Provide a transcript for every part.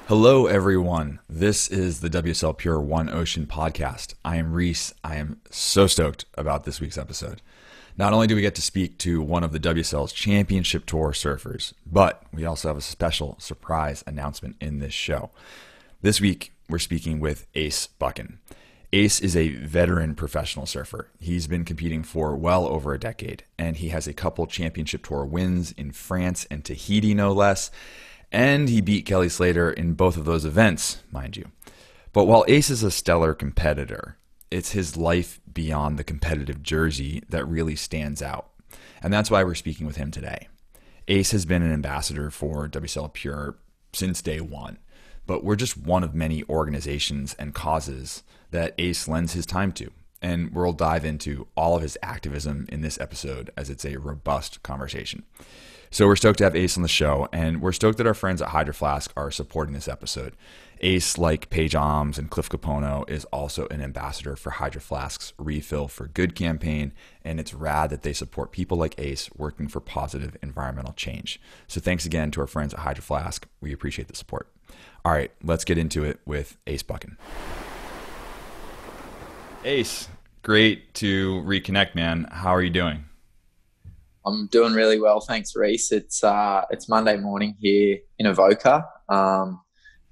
Hello, everyone. This is the WSL Pure One Ocean podcast. I am Reese. I am so stoked about this week's episode. Not only do we get to speak to one of the WSL's Championship Tour surfers, but we also have a special surprise announcement in this show. This week, we're speaking with Ace Buchan. Ace is a veteran professional surfer. He's been competing for well over a decade, and he has a couple Championship Tour wins in France and Tahiti, no less. And he beat Kelly Slater in both of those events, mind you. But while Ace is a stellar competitor, it's his life beyond the competitive jersey that really stands out. And that's why we're speaking with him today. Ace has been an ambassador for WSL Pure since day one, but we're just one of many organizations and causes that Ace lends his time to. And we'll dive into all of his activism in this episode as it's a robust conversation. So we're stoked to have Ace on the show, and we're stoked that our friends at Hydro Flask are supporting this episode. Ace, like Paige Alms and Cliff Capono, is also an ambassador for Hydro Flask's Refill for Good campaign, and it's rad that they support people like Ace working for positive environmental change. So thanks again to our friends at Hydro Flask. We appreciate the support. All right, let's get into it with Ace Buchan. Ace, great to reconnect, man. How are you doing? I'm doing really well, thanks, Reese. It's Monday morning here in Avoca.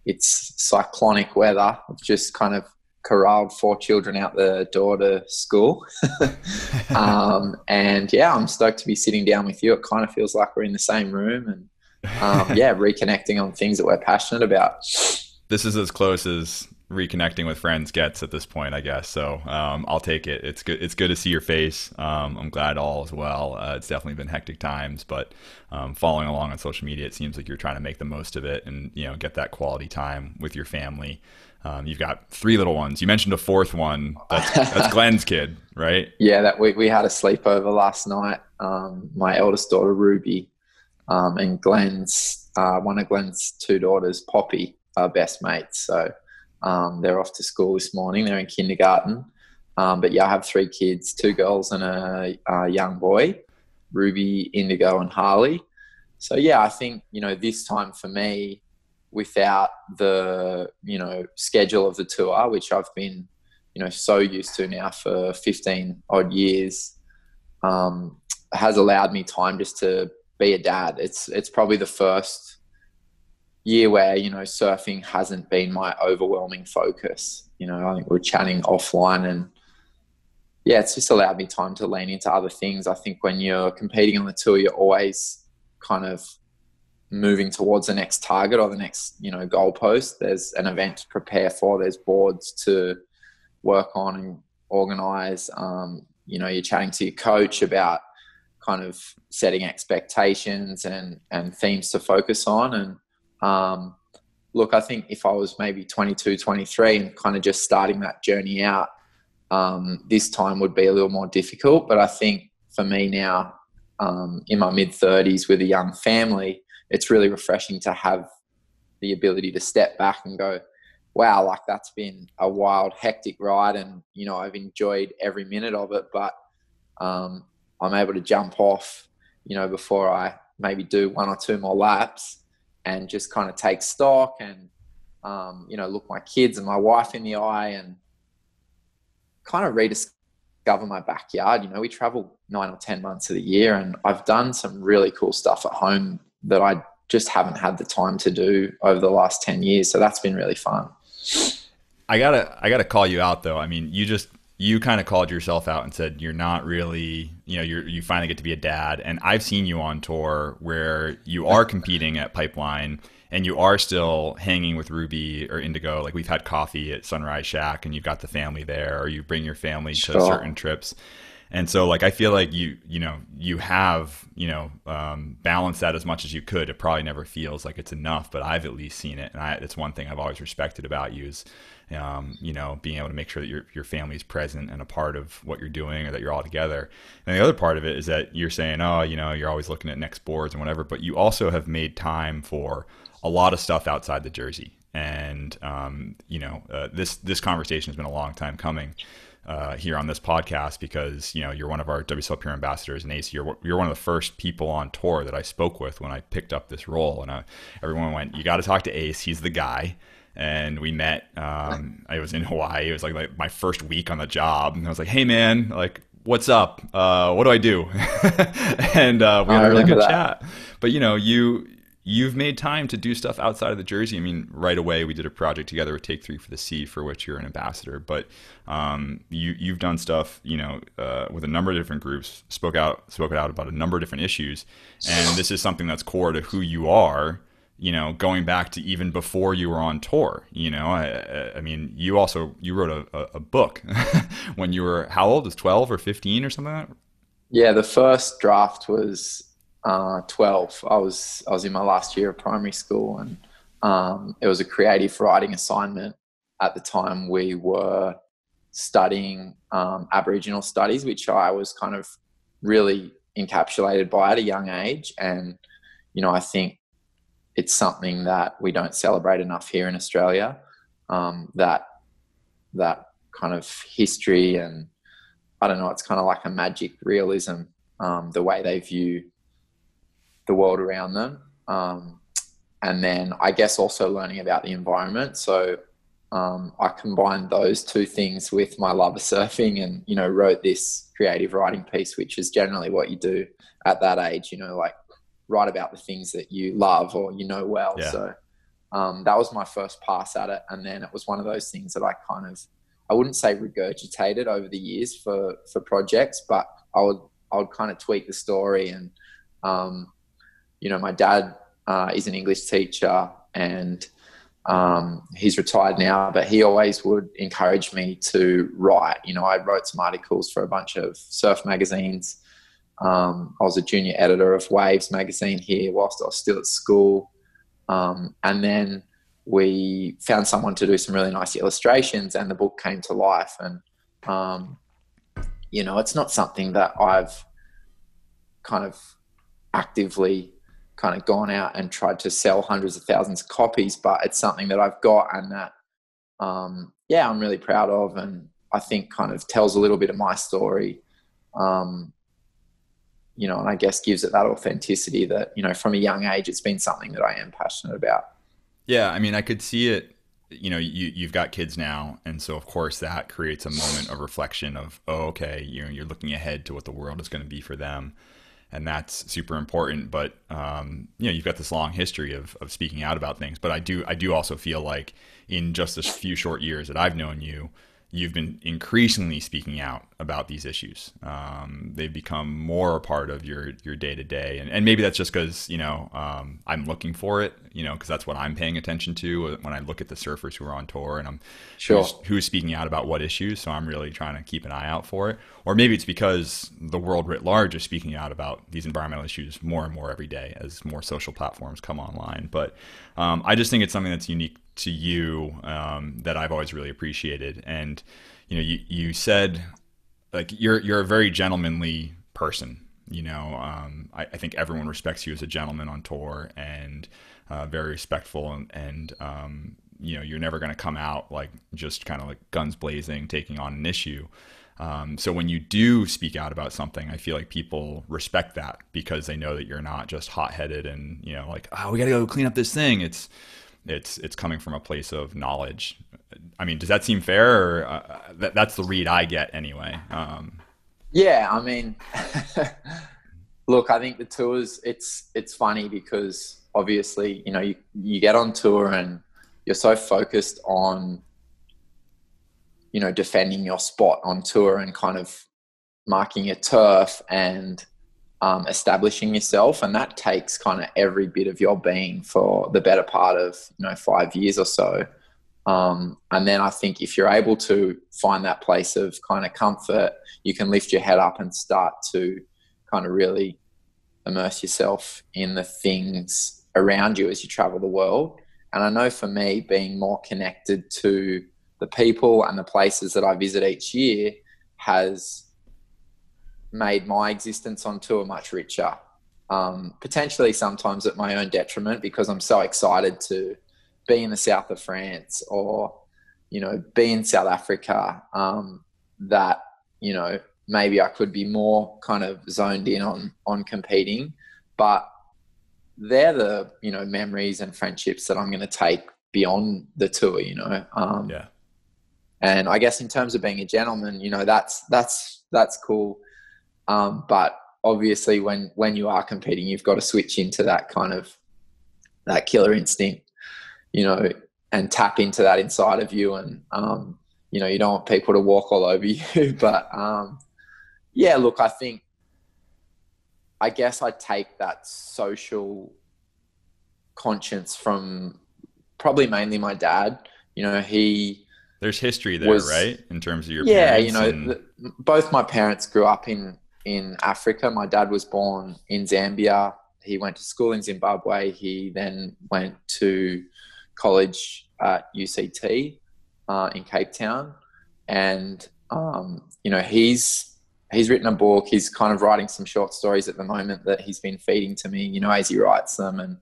It's cyclonic weather. I've just kind of corralled 4 children out the door to school. And yeah, I'm stoked to be sitting down with you. It kind of feels like we're in the same room and reconnecting on things that we're passionate about. This is as close as reconnecting with friends gets at this point, I guess. So I'll take it. It's good. It's good to see your face. I'm glad all is well. It's definitely been hectic times, but following along on social media, it seems like you're trying to make the most of it and get that quality time with your family. You've got 3 little ones. You mentioned a 4th one. That's Glenn's kid, right? Yeah, that we had a sleepover last night. My eldest daughter Ruby, and Glenn's one of Glenn's 2 daughters, Poppy, are best mates. So. They're off to school this morning. They're in kindergarten. But yeah, I have 3 kids, 2 girls and a young boy, Ruby, Indigo and Harley. So yeah, I think, this time for me, without the, schedule of the tour, which I've been, so used to now for 15 odd years, has allowed me time just to be a dad. It's probably the first year where, surfing hasn't been my overwhelming focus. I think we're chatting offline and yeah, it's just allowed me time to lean into other things. I think when you're competing on the tour, you're always kind of moving towards the next target or the next, goalpost. There's an event to prepare for, there's boards to work on and organize. You're chatting to your coach about kind of setting expectations and themes to focus on. And, look, I think if I was maybe 22, 23 and kind of just starting that journey out, this time would be a little more difficult. But I think for me now, in my mid-30s with a young family, it's really refreshing to have the ability to step back and go, wow, like that's been a wild, hectic ride. And, I've enjoyed every minute of it, but I'm able to jump off, before I maybe do 1 or 2 more laps and just kind of take stock and, look my kids and my wife in the eye and kind of rediscover my backyard. We travel 9 or 10 months of the year and I've done some really cool stuff at home that I just haven't had the time to do over the last 10 years. So that's been really fun. I gotta call you out though. I mean, you kind of called yourself out and said you're not really, you finally get to be a dad. And I've seen you on tour where you are competing at Pipeline and you are still hanging with Ruby or Indigo. Like we've had coffee at Sunrise Shack and you've got the family there, or you bring your family to certain trips. And so like, I feel like you have, balanced that as much as you could. It probably never feels like it's enough, but I've at least seen it. And it's one thing I've always respected about you is, being able to make sure that your family's present and a part of what you're doing or that you're all together. And the other part of it is that you're saying, you're always looking at next boards and whatever, but you also have made time for a lot of stuff outside the jersey. And, this conversation has been a long time coming. here on this podcast because, you know, you're one of our WSL Pure ambassadors, and Ace, you're one of the first people on tour that I spoke with when I picked up this role. And everyone went, you got to talk to Ace. He's the guy. And we met, I was in Hawaii. It was like my first week on the job. And I was like, hey man, like, what's up? What do I do? And we had a really good chat. But you know, you've made time to do stuff outside of the jersey. I mean, right away we did a project together with Take 3 for the Sea, for which you're an ambassador. But you've done stuff, you know, with a number of different groups, spoke out about a number of different issues, and this is something that's core to who you are. You know, going back to even before you were on tour. You know, I mean, you wrote a book when you were, how old? Was 12 or 15 or something like that? Yeah, the first draft was 12. I was in my last year of primary school, and it was a creative writing assignment. At the time we were studying Aboriginal studies, which I was kind of really encapsulated by at a young age. And, you know, I think it's something that we don't celebrate enough here in Australia, that kind of history, and I don't know, it's kind of like a magic realism, the way they view the world around them. And then I guess also learning about the environment. So I combined those two things with my love of surfing, and, you know, wrote this creative writing piece, which is generally what you do at that age, you know, like write about the things that you love or you know well. Yeah. So that was my first pass at it. And then it was one of those things that I wouldn't say regurgitated over the years for projects, but I would kind of tweak the story. And, you know, my dad is an English teacher, and he's retired now, but he always would encourage me to write. You know, I wrote some articles for a bunch of surf magazines. I was a junior editor of Waves magazine here whilst I was still at school. And then we found someone to do some really nice illustrations, and the book came to life. And, you know, it's not something that I've kind of actively kind of gone out and tried to sell hundreds of thousands of copies, but it's something that I've got, and that, yeah, I'm really proud of, and I think kind of tells a little bit of my story. You know, and I guess gives it that authenticity that, you know, from a young age, it's been something that I am passionate about. Yeah. I mean, I could see it, you know, you've got kids now. And so of course that creates a moment of reflection of, oh, okay, you know, you're looking ahead to what the world is going to be for them. And that's super important. But, you know, you've got this long history of speaking out about things, but I do also feel like in just a few short years that I've known you, you've been increasingly speaking out about these issues. They've become more a part of your day to day, and maybe that's just because, you know, I'm looking for it, you know, because that's what I'm paying attention to when I look at the surfers who are on tour, and I'm sure who's speaking out about what issues. So I'm really trying to keep an eye out for it. Or maybe it's because the world writ large is speaking out about these environmental issues more and more every day as more social platforms come online. But I just think it's something that's unique to you, that I've always really appreciated. And, you know, you said like you're a very gentlemanly person, you know. I think everyone respects you as a gentleman on tour, and very respectful, and you know, you're never going to come out like just kind of like guns blazing taking on an issue. So when you do speak out about something, I feel like people respect that because they know that you're not just hot-headed and, you know, like, oh, we got to go clean up this thing. It's coming from a place of knowledge. I mean, does that seem fair? Or that's the read I get anyway. Yeah, I mean, look, I think the tours, it's funny because obviously, you know, you get on tour and you're so focused on, you know, defending your spot on tour and kind of marking your turf and establishing yourself, and that takes kind of every bit of your being for the better part of, you know, 5 years or so. And then I think if you're able to find that place of kind of comfort, you can lift your head up and start to kind of really immerse yourself in the things around you as you travel the world. And I know for me, being more connected to the people and the places that I visit each year has made my existence on tour much richer. Potentially sometimes at my own detriment, because I'm so excited to be in the south of France or, you know, be in South Africa. that, maybe I could be more kind of zoned in on competing, but they're the, memories and friendships that I'm going to take beyond the tour, Yeah. And I guess in terms of being a gentleman, that's cool. But obviously when you are competing, you've got to switch into that kind of, that killer instinct, and tap into that inside of you. And, you don't want people to walk all over you, but, yeah, look, I guess I take that social conscience from probably mainly my dad. There's history there, right? In terms of your parents. Both my parents grew up in Africa. My dad was born in Zambia. He went to school in Zimbabwe. He then went to college at UCT in Cape Town. And, he's written a book. He's kind of writing some short stories at the moment that he's been feeding to me, as he writes them. And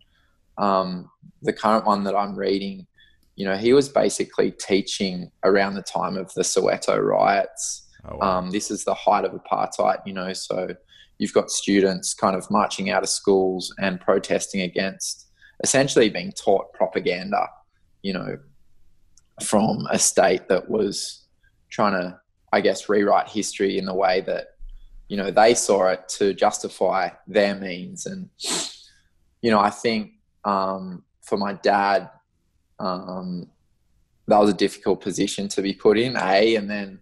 the current one that I'm reading, he was basically teaching around the time of the Soweto riots. Oh, wow. This is the height of apartheid, so you've got students kind of marching out of schools and protesting against essentially being taught propaganda, from a state that was trying to, I guess, rewrite history in the way that, they saw it to justify their means. And, I think for my dad, that was a difficult position to be put in, and then,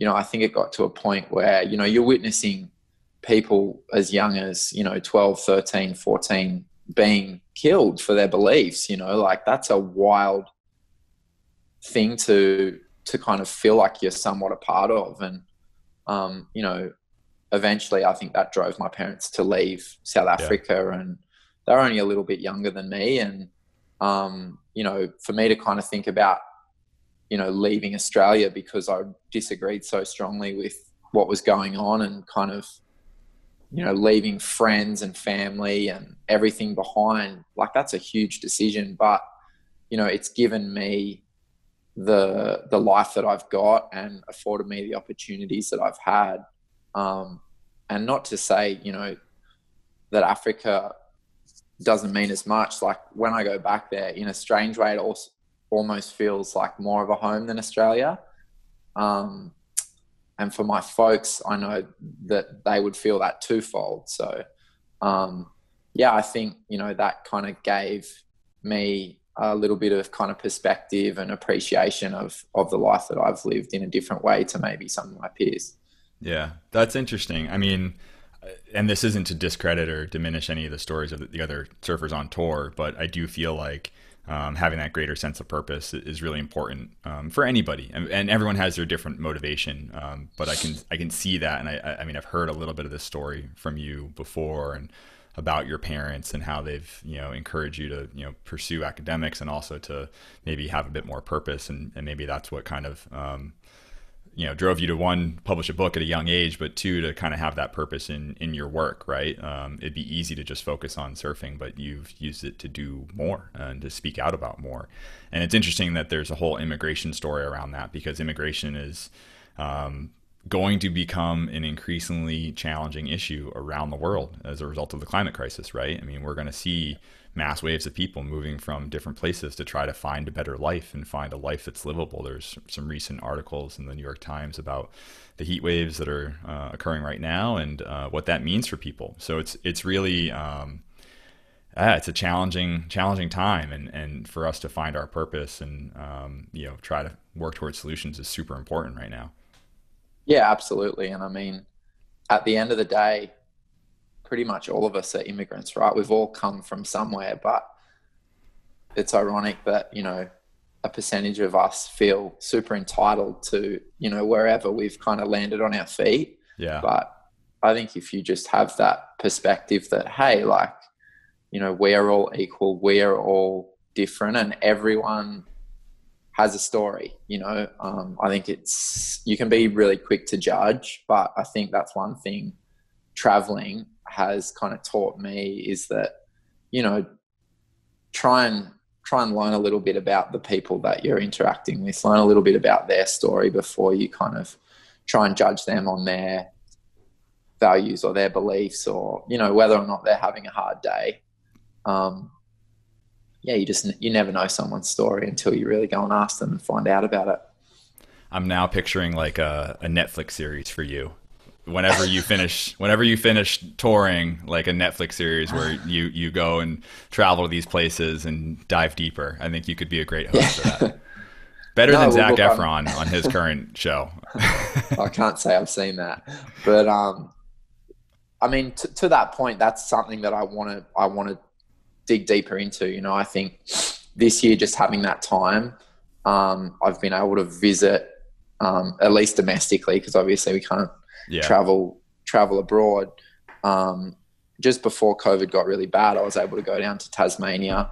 I think it got to a point where, you're witnessing people as young as, 12, 13, 14 being killed for their beliefs, like that's a wild thing to kind of feel like you're somewhat a part of. And, eventually I think that drove my parents to leave South Africa, and they're only a little bit younger than me. And, for me to kind of think about, leaving Australia because I disagreed so strongly with what was going on, and kind of, leaving friends and family and everything behind, like that's a huge decision. But, it's given me the life that I've got and afforded me the opportunities that I've had. And not to say, that Africa doesn't mean as much. Like when I go back there, in a strange way, it also almost feels like more of a home than Australia. And for my folks, I know that they would feel that twofold. So, I think, that kind of gave me a little bit of kind of perspective and appreciation of the life that I've lived in a different way to maybe some of my peers. Yeah, that's interesting. I mean, and this isn't to discredit or diminish any of the stories of the other surfers on tour, but I do feel like having that greater sense of purpose is really important for anybody, and everyone has their different motivation. But I can see that, and I mean, I've heard a little bit of this story from you before, and about your parents and how they've encouraged you to pursue academics and also to maybe have a bit more purpose, and maybe that's what kind of drove you to, one, publish a book at a young age, but two, to kind of have that purpose in your work, right? It'd be easy to just focus on surfing, but you've used it to do more and to speak out about more. And it's interesting that there's a whole immigration story around that, because immigration is going to become an increasingly challenging issue around the world as a result of the climate crisis, right? I mean, we're going to see mass waves of people moving from different places to try to find a better life and find a life that's livable. There's some recent articles in the New York Times about the heat waves that are occurring right now, and what that means for people. So it's really it's a challenging time, and for us to find our purpose and try to work towards solutions is super important right now. Yeah, absolutely. And I mean, at the end of the day, pretty much all of us are immigrants, right? We've all come from somewhere, but it's ironic that, a percentage of us feel super entitled to, wherever we've kind of landed on our feet. Yeah. But I think if you just have that perspective that, hey, like, we are all equal, we are all different, and everyone has a story, I think you can be really quick to judge, but I think that's one thing traveling has kind of taught me, is that, try and learn a little bit about the people that you're interacting with, learn a little bit about their story before you kind of try and judge them on their values or their beliefs, or, you know, whether or not they're having a hard day. Yeah, you never know someone's story until you really go and ask them and find out about it. I'm now picturing like a Netflix series for you. Whenever you finish touring, like a Netflix series where you go and travel to these places and dive deeper. I think you could be a great host for that. Better than Zac Efron on his current show. I can't say I've seen that, but I mean, to that point, that's something that I want to dig deeper into. You know, I think this year, just having that time, I've been able to visit, at least domestically, because obviously we can't travel abroad. Just before COVID got really bad, I was able to go down to Tasmania,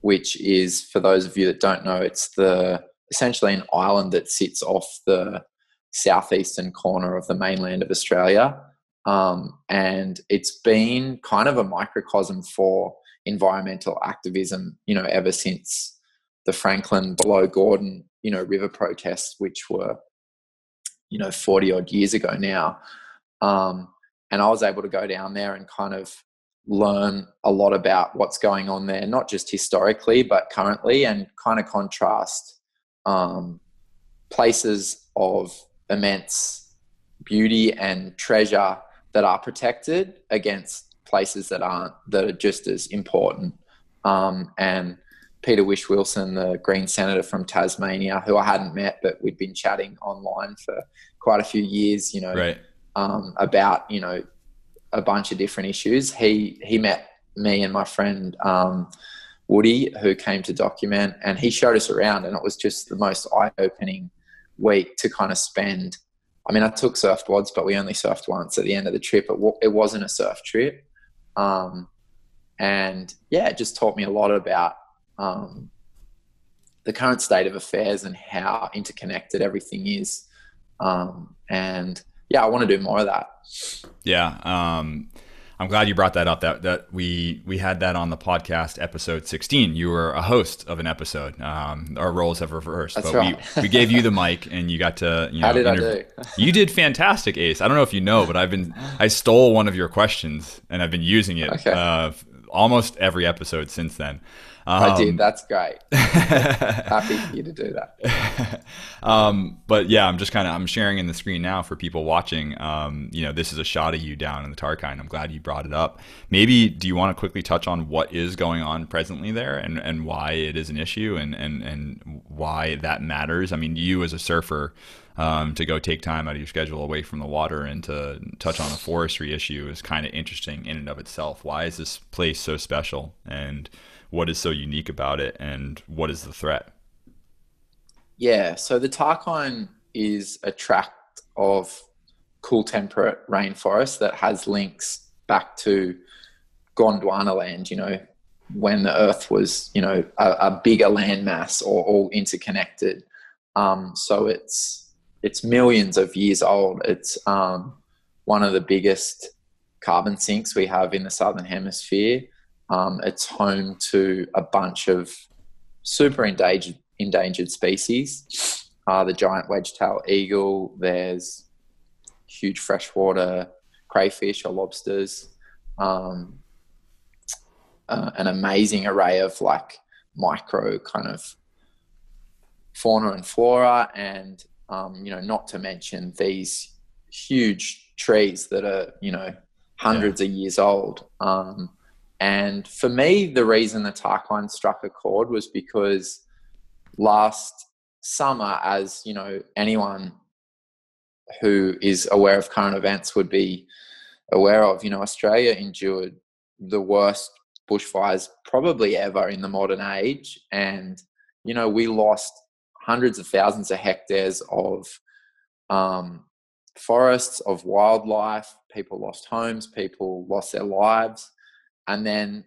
which is, for those of you that don't know, it's essentially an island that sits off the southeastern corner of the mainland of Australia. And it's been kind of a microcosm for environmental activism, you know, ever since the Franklin below Gordon, you know, river protests, which were, you know, 40 odd years ago now. And I was able to go down there and kind of learn a lot about what's going on there, not just historically, but currently, and kind of contrast places of immense beauty and treasure that are protected against places that aren't, that are just as important. And Peter Whish-Wilson, the Green Senator from Tasmania, who I hadn't met, but we'd been chatting online for quite a few years, you know, right. About, you know, a bunch of different issues. He met me and my friend Woody, who came to document, and he showed us around, and it was just the most eye-opening week to kind of spend. I mean, I took surfboards, but we only surfed once at the end of the trip. It wasn't a surf trip. And yeah, it just taught me a lot about the current state of affairs and how interconnected everything is. And yeah, I want to do more of that. Yeah. I'm glad you brought that up, that we had that on the podcast, episode 16. You were a host of an episode. Our roles have reversed. That's but right. we gave you the mic and you got to, you know, how did I do? You did fantastic, Ace. I don't know if you know, but I stole one of your questions and I've been using it almost every episode since then. I did. That's great. Happy for you to do that. But yeah, I'm sharing in the screen now for people watching. You know, this is a shot of you down in the Tarkine. I'm glad you brought it up. Maybe, do you want to quickly touch on what is going on presently there and why it is an issue and why that matters? I mean, you as a surfer, to go take time out of your schedule away from the water and to touch on a forestry issue is kind of interesting in and of itself. Why is this place so special, and what is so unique about it, and what is the threat? Yeah, so the Tarkine is a tract of cool temperate rainforest that has links back to Gondwana land, you know, when the earth was, you know, a bigger landmass or all interconnected. So it's millions of years old. It's one of the biggest carbon sinks we have in the Southern Hemisphere. It's home to a bunch of super endangered species. The giant wedge-tailed eagle, there's huge freshwater crayfish or lobsters, an amazing array of like micro kind of fauna and flora, and you know, not to mention these huge trees that are, you know, hundreds of years old. And for me, the reason the Tarkine struck a chord was because last summer, as you know, anyone who is aware of current events would be aware of, you know, Australia endured the worst bushfires probably ever in the modern age. And, you know, we lost hundreds of thousands of hectares of forests, of wildlife. People lost homes, people lost their lives. And then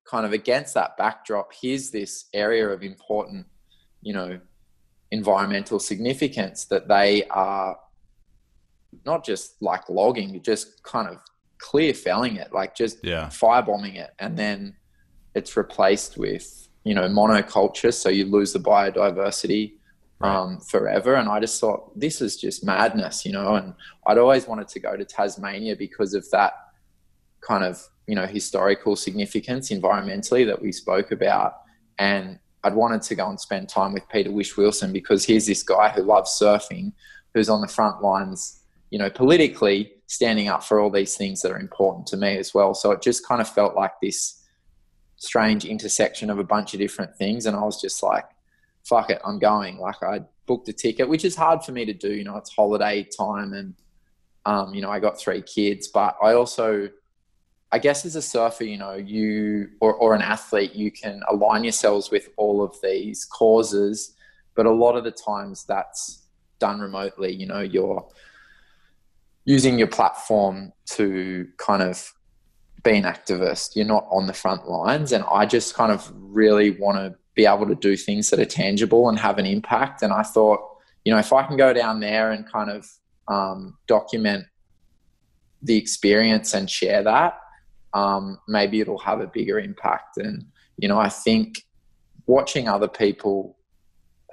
kind of against that backdrop, here's this area of important, you know, environmental significance that they are not just like logging, just kind of clear felling it, like just firebombing it. And then it's replaced with, you know, monoculture. So you lose the biodiversity. Right. forever. And I just thought, this is just madness, and I'd always wanted to go to Tasmania because of that kind of, historical significance environmentally that we spoke about. And I'd wanted to go and spend time with Peter Wish-Wilson because he's this guy who loves surfing, who's on the front lines, politically standing up for all these things that are important to me as well. So it just kind of felt like this strange intersection of a bunch of different things. And I was just like, fuck it, I'm going. Like, I booked a ticket, which is hard for me to do. It's holiday time and, I got 3 kids, but I guess as a surfer, or an athlete, you can align yourselves with all of these causes, but a lot of the times that's done remotely. You're using your platform to kind of be an activist. You're not on the front lines. And I just kind of really want to be able to do things that are tangible and have an impact. And I thought, if I can go down there and kind of document the experience and share that, maybe it'll have a bigger impact. And, I think watching other people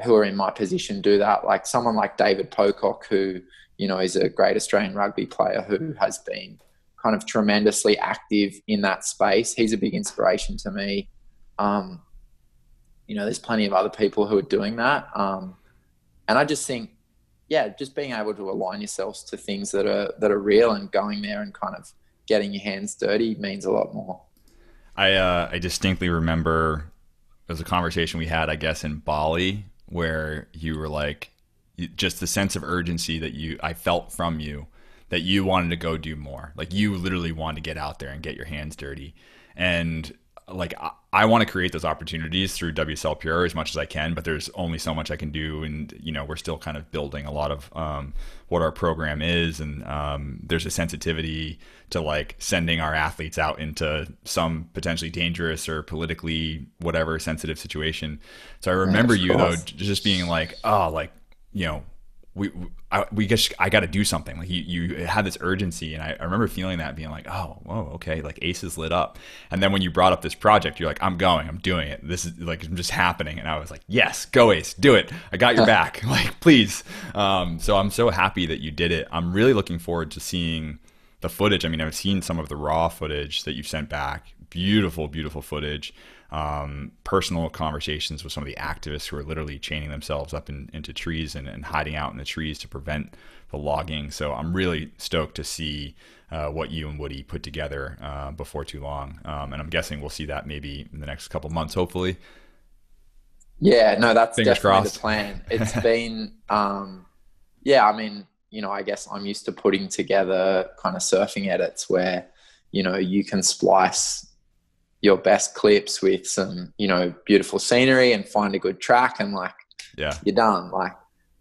who are in my position do that, like someone like David Pocock, who, is a great Australian rugby player who has been kind of tremendously active in that space. He's a big inspiration to me. There's plenty of other people who are doing that. And I just think, just being able to align yourselves to things that are real and going there and kind of getting your hands dirty means a lot more. I distinctly remember there was a conversation we had, I guess, in Bali, where you were like, just the sense of urgency that I felt from you, that you wanted to go do more. Like, you literally wanted to get out there and get your hands dirty. And like, I want to create those opportunities through WSL Pure as much as I can, but there's only so much I can do. And, we're still kind of building a lot of what our program is. And there's a sensitivity to like sending our athletes out into some potentially dangerous or politically whatever sensitive situation. So I remember you though, just being like, oh, like, I got to do something. Like you had this urgency, and I remember feeling that, being like, oh, whoa, okay, like Ace is lit up. And then when you brought up this project, you're like, I'm doing it. This is like just happening. And I was like, yes, go Ace, do it. I got your back. Like, please. So I'm so happy that you did it. I'm really looking forward to seeing the footage. I mean, I've seen some of the raw footage that you've sent back. Beautiful, beautiful footage. Personal conversations with some of the activists who are literally chaining themselves up into trees and hiding out in the trees to prevent the logging. So I'm really stoked to see what you and Woody put together before too long. And I'm guessing we'll see that maybe in the next couple months, hopefully. Yeah, no, that's Fingers definitely crossed. the plan. It's been, I mean, I guess I'm used to putting together kind of surfing edits where, you can splice your best clips with some, beautiful scenery and find a good track, and like, you're done. Like,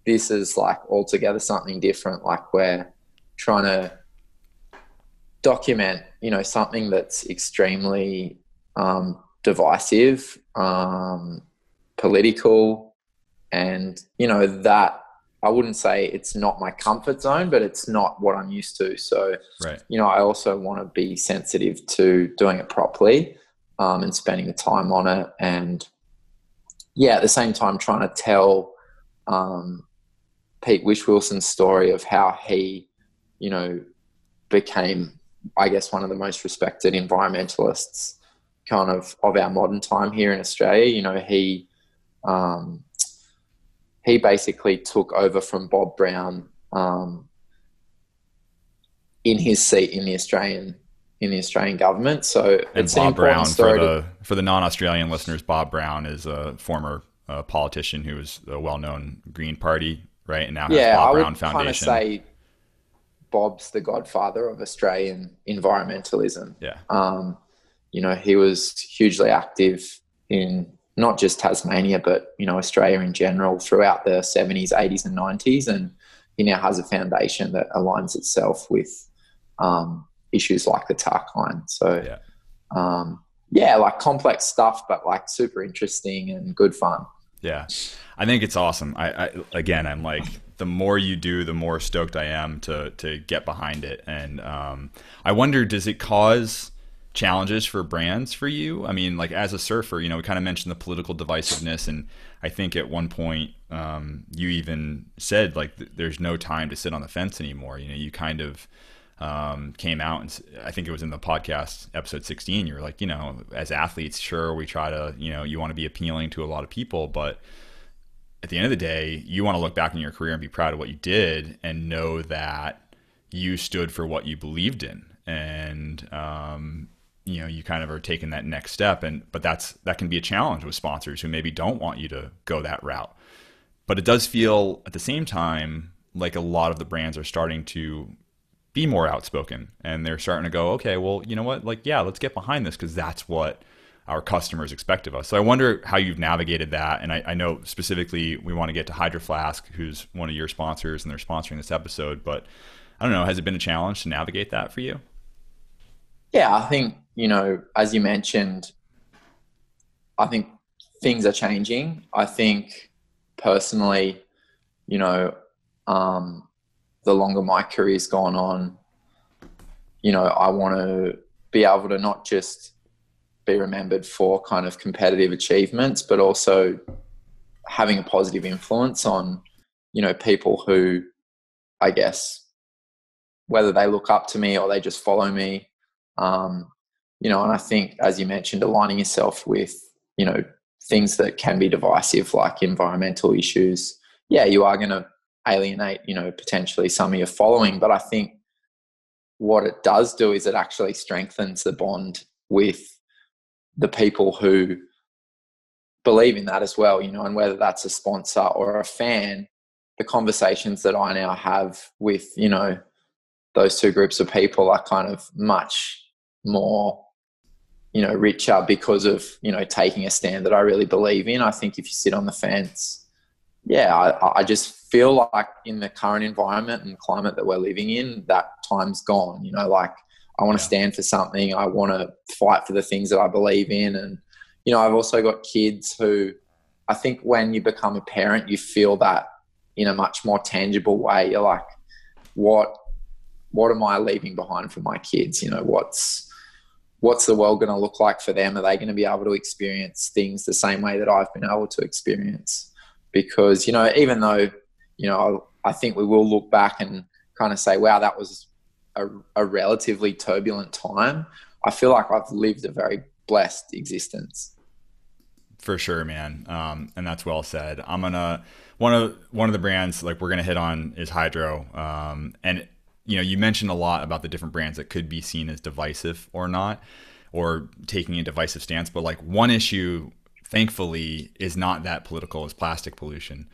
this is like altogether something different. Like, we're trying to document, something that's extremely divisive, political, and, that I wouldn't say it's not my comfort zone, but it's not what I'm used to. So, right. I also want to be sensitive to doing it properly. And spending the time on it, and at the same time trying to tell Pete Wish-Wilson's story of how he, became, I guess, one of the most respected environmentalists kind of our modern time here in Australia. He basically took over from Bob Brown in his seat in the Australian government. So and it's Bob Brown, for the non-Australian listeners, Bob Brown is a former politician who was a well-known Green Party, right? And now has Bob Brown Foundation. I would kind of say Bob's the godfather of Australian environmentalism. Yeah. He was hugely active in not just Tasmania, but, Australia in general throughout the 70s, 80s and 90s. And he now has a foundation that aligns itself with issues like the Tarkine. So, like complex stuff, but like super interesting and good fun. Yeah, I think it's awesome. I'm like, the more you do, the more stoked I am to get behind it. And I wonder, does it cause challenges for brands for you? I mean, like as a surfer, you know, we kind of mentioned the political divisiveness, and I think at one point you even said like there's no time to sit on the fence anymore. You know, you kind of came out, and I think it was in the podcast episode 16, you were like, you know, as athletes, sure, we try to, you know, you want to be appealing to a lot of people, but at the end of the day, you want to look back in your career and be proud of what you did and know that you stood for what you believed in. And, you know, you kind of are taking that next step. But that can be a challenge with sponsors who maybe don't want you to go that route. But it does feel at the same time like a lot of the brands are starting to be more outspoken, and they're starting to go, okay, well, you know what? Like, yeah, let's get behind this because that's what our customers expect of us. So I wonder how you've navigated that. And I know specifically we want to get to Hydro Flask, who's one of your sponsors, and they're sponsoring this episode. But I don't know, has it been a challenge to navigate that for you? Yeah, I think, you know, as you mentioned, I think things are changing. I think personally, you know, the longer my career's gone on, you know, I want to be able to not just be remembered for kind of competitive achievements, but also having a positive influence on, you know, people who, I guess, whether they look up to me or they just follow me, you know, and I think, as you mentioned, aligning yourself with, you know, things that can be divisive, like environmental issues. Yeah, you are going to alienate, you know, potentially some of your following, but I think what it does do is it actually strengthens the bond with the people who believe in that as well, you know, and whether that's a sponsor or a fan, the conversations that I now have with, you know, those two groups of people are kind of much more, you know, richer because of, you know, taking a stand that I really believe in. I think if you sit on the fence, yeah, I just feel like in the current environment and climate that we're living in, that time's gone. You know, like I want to stand for something. I want to fight for the things that I believe in. And, you know, I've also got kids who I think when you become a parent, you feel that in a much more tangible way. You're like, what am I leaving behind for my kids? You know, what's the world going to look like for them? Are they going to be able to experience things the same way that I've been able to experience? Because, you know, even though, you know, I think we will look back and kind of say, wow, that was a relatively turbulent time, I feel like I've lived a very blessed existence. For sure, man. And that's well said. I'm gonna one of the brands like we're gonna hit on is Hydro. And you know, you mentioned a lot about the different brands that could be seen as divisive or not, or taking a divisive stance. But like one issue, thankfully, is not that political as plastic pollution,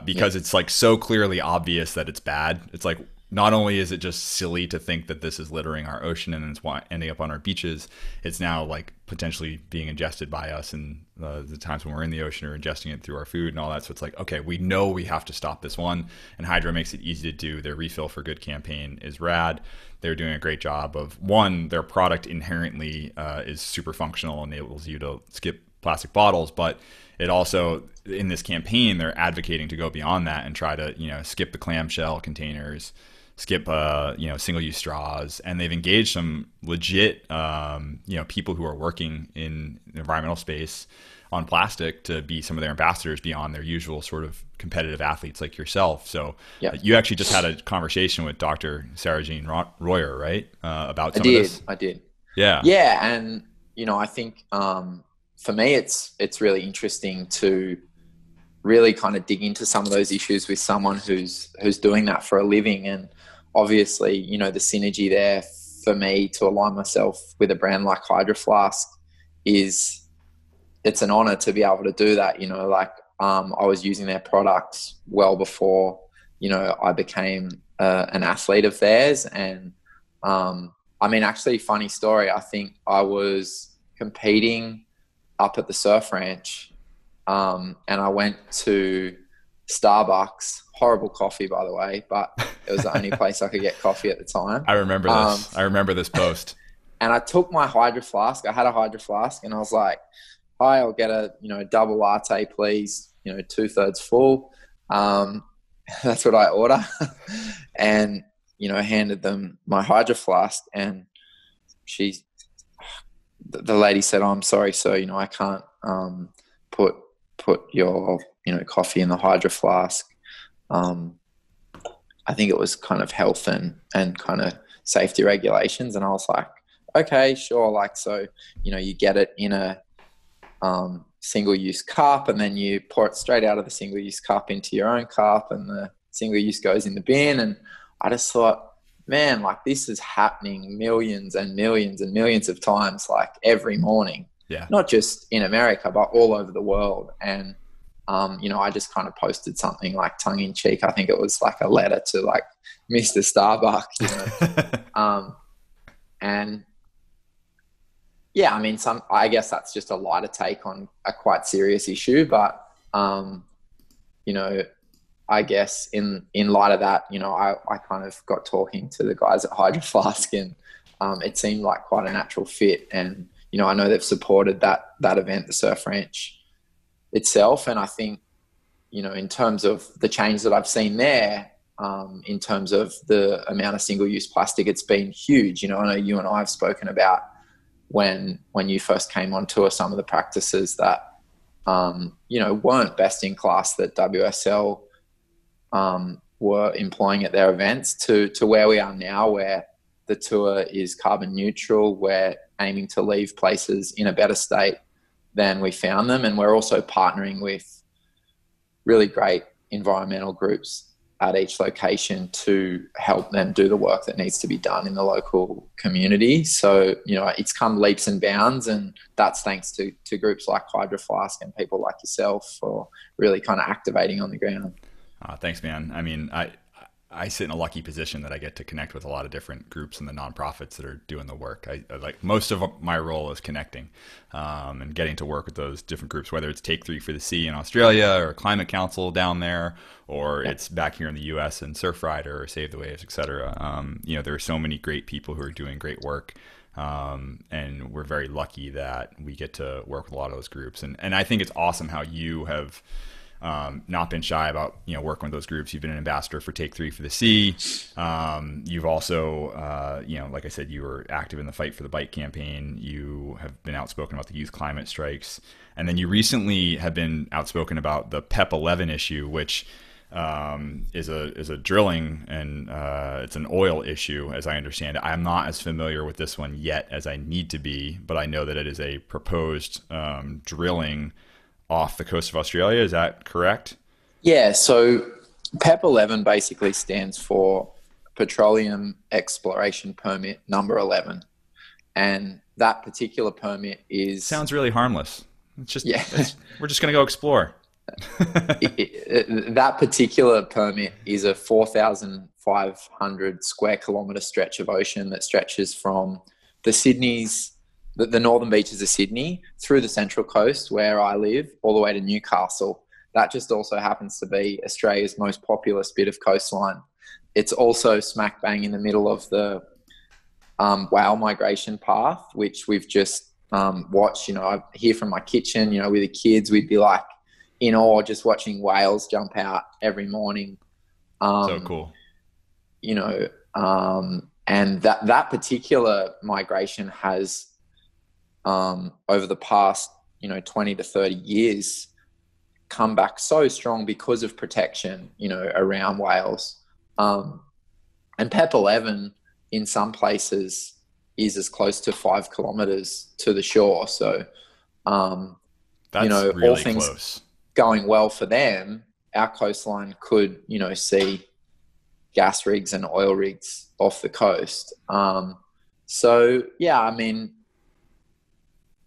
because it's like so clearly obvious that it's bad. It's like not only is it just silly to think that this is littering our ocean and it's ending up on our beaches, it's now like potentially being ingested by us, and the times when we're in the ocean or ingesting it through our food and all that. So it's like, okay, we know we have to stop this one, and Hydro makes it easy to do. Their Refill for Good campaign is rad. They're doing a great job of, one, their product inherently is super functional, enables you to skip plastic bottles, but it also, in this campaign, they're advocating to go beyond that and try to, you know, skip the clamshell containers, skip you know, single-use straws, and they've engaged some legit you know, people who are working in the environmental space on plastic to be some of their ambassadors beyond their usual sort of competitive athletes like yourself. So you actually just had a conversation with Dr. Sarah Jean Royer, right? About some of this? I did. Yeah. Yeah, and, you know, I think for me it's really interesting to really kind of dig into some of those issues with someone who's doing that for a living. And obviously, you know, the synergy there for me to align myself with a brand like Hydro Flask is, it's an honor to be able to do that. You know, like I was using their products well before, you know, I became an athlete of theirs. And I mean, actually, funny story, I think I was competing up at the surf ranch, and I went to Starbucks. Horrible coffee, by the way, but it was the only place I could get coffee at the time. I remember this. I remember this post. And I took my Hydro Flask. I had a Hydro Flask, and I was like, "Hi, I'll get a double latte, please. 2/3 full." That's what I order, and handed them my Hydro Flask, and she the lady said, "Oh, I'm sorry, sir, I can't put your coffee in the Hydro Flask." I think it was kind of health and kind of safety regulations, and I was like, okay, sure. Like, so you get it in a single-use cup, and then you pour it straight out of the single-use cup into your own cup, and the single-use goes in the bin. And I just thought, man, like, this is happening millions and millions and millions of times, like every morning. Yeah. Not just in America, but all over the world. And I just kind of posted something like tongue in cheek. I think it was like a letter to like Mr. Starbuck, and yeah, I mean, I guess that's just a lighter take on a quite serious issue, but I guess in light of that, I kind of got talking to the guys at Hydro Flask, and it seemed like quite a natural fit. And I know they've supported that event, the Surf Ranch itself. And I think, in terms of the change that I've seen there, in terms of the amount of single-use plastic, it's been huge. I know you and I have spoken about when you first came on tour, some of the practices that, weren't best in class that WSL were employing at their events to where we are now, where the tour is carbon neutral. We're aiming to leave places in a better state than we found them. And we're also partnering with really great environmental groups at each location to help them do the work that needs to be done in the local community. So, it's come leaps and bounds, and that's thanks to groups like Hydro Flask and people like yourself for really kind of activating on the ground. Thanks, man. I mean, I sit in a lucky position that I get to connect with a lot of different groups and the nonprofits that are doing the work. I like, most of my role is connecting and getting to work with those different groups, whether it's Take 3 for the Sea in Australia or Climate Council down there, or it's back here in the US and Surfrider or Save the Waves, et cetera. There are so many great people who are doing great work. And we're very lucky that we get to work with a lot of those groups. And I think it's awesome how you have not been shy about working with those groups. You've been an ambassador for Take 3 for the Sea. You've also like I said, you were active in the Fight for the Bike campaign. You have been outspoken about the youth climate strikes, and then you recently have been outspoken about the PEP 11 issue, which is a drilling and it's an oil issue, as I understand it. I'm not as familiar with this one yet as I need to be, but I know that it is a proposed drilling off the coast of Australia. Is that correct? Yeah. So PEP 11 basically stands for Petroleum Exploration Permit number 11. And that particular permit sounds really harmless. It's just, we're just going to go explore. That particular permit is a 4,500 square kilometre stretch of ocean that stretches from the northern beaches of Sydney through the Central Coast, where I live, all the way to Newcastle. That just also happens to be Australia's most populous bit of coastline. It's also smack bang in the middle of the whale migration path, which we've just watched. I hear from my kitchen, with the kids, we'd be like in awe just watching whales jump out every morning. So cool. And that particular migration has, over the past, 20 to 30 years, come back so strong because of protection, around whales. And PEP 11 in some places is as close to 5 kilometers to the shore. So, that's really all things close. Going well for them, our coastline could, see gas rigs and oil rigs off the coast. So, yeah, I mean,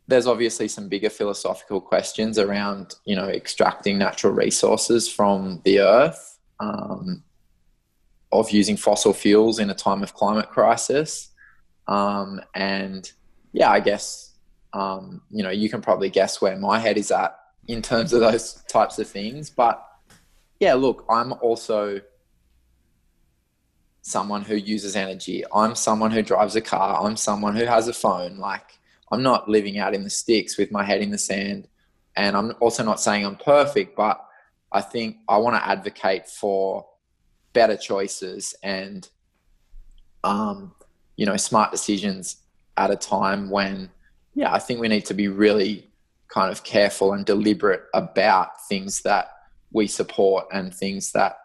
there's obviously some bigger philosophical questions around, extracting natural resources from the earth, of using fossil fuels in a time of climate crisis. And yeah, I guess, you can probably guess where my head is at in terms of those types of things. But yeah, look, I'm also someone who uses energy. I'm someone who drives a car. I'm someone who has a phone. Like, I'm not living out in the sticks with my head in the sand. And I'm also not saying I'm perfect, but I think I want to advocate for better choices and, smart decisions at a time when, yeah, I think we need to be really kind of careful and deliberate about things that we support and things that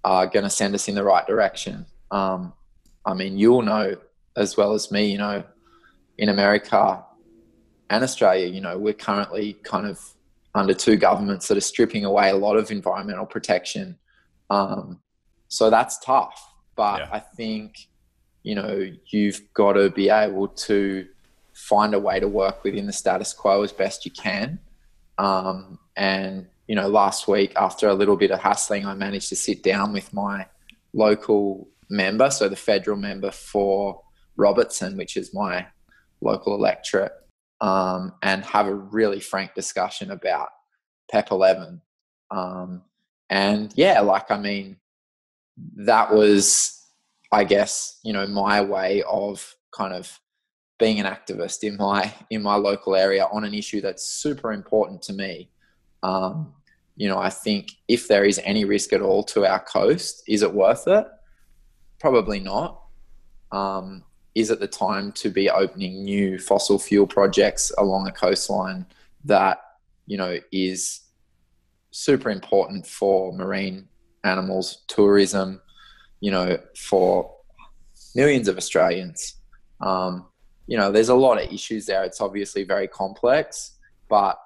are going to send us in the right direction. I mean, you'll know as well as me, in America and Australia, we're currently kind of under two governments that are stripping away a lot of environmental protection. So that's tough. But Yeah. I think, you've got to be able to find a way to work within the status quo as best you can. And, last week, after a little bit of hassling, I managed to sit down with my local member, so the federal member for Robertson, which is my local electorate, and have a really frank discussion about PEP 11. And yeah, that was, I guess, my way of kind of being an activist in my local area on an issue that's super important to me. I think if there is any risk at all to our coast, is it worth it? Probably not. Is it the time to be opening new fossil fuel projects along a coastline that, is super important for marine animals, tourism, for millions of Australians? There's a lot of issues there. It's obviously very complex, but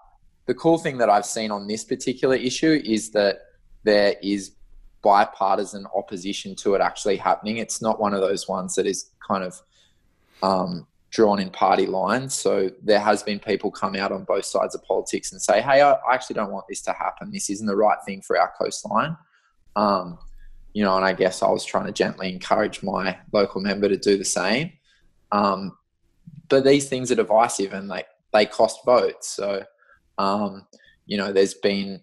the cool thing that I've seen on this particular issue is that there is bipartisan opposition to it actually happening. It's not one of those ones that is kind of drawn in party lines. So there has been people come out on both sides of politics and say, hey, I actually don't want this to happen. This isn't the right thing for our coastline. And I guess I was trying to gently encourage my local member to do the same. But these things are divisive and they cost votes. So, there's been